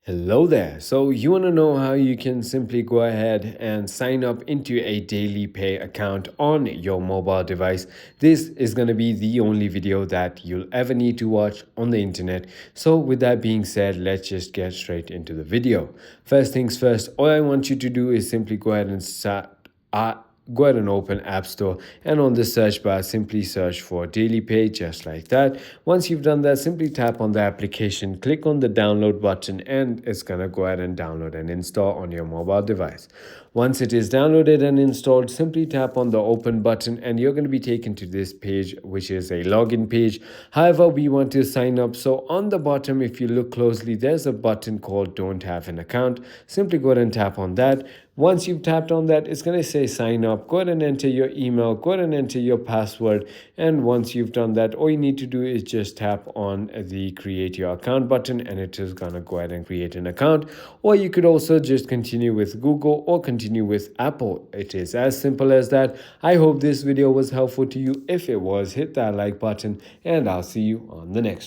Hello there. So you want to know how you can simply go ahead and sign up into a DailyPay account on your mobile device. This is going to be the only video that you'll ever need to watch on the internet. So with that being said, let's just get straight into the video. First things first, all I want you to do is simply go ahead and go ahead and open App Store, and on the search bar simply search for DailyPay, just like that. Once you've done that, simply tap on the application, click on the download button, and it's gonna go ahead and download and install on your mobile device. Once it is downloaded and installed, simply tap on the open button and you're going to be taken to this page, which is a login page. However, we want to sign up, so on the bottom, if you look closely, there's a button called don't have an account. Simply go ahead and tap on that. Once you've tapped on that, it's going to say sign up. Go ahead and enter your email, go ahead and enter your password, and once you've done that, all you need to do is just tap on the create your account button and it is going to go ahead and create an account. Or you could also just continue with Google or continue with Apple. It is as simple as that. I hope this video was helpful to you. If it was, hit that like button and I'll see you on the next one.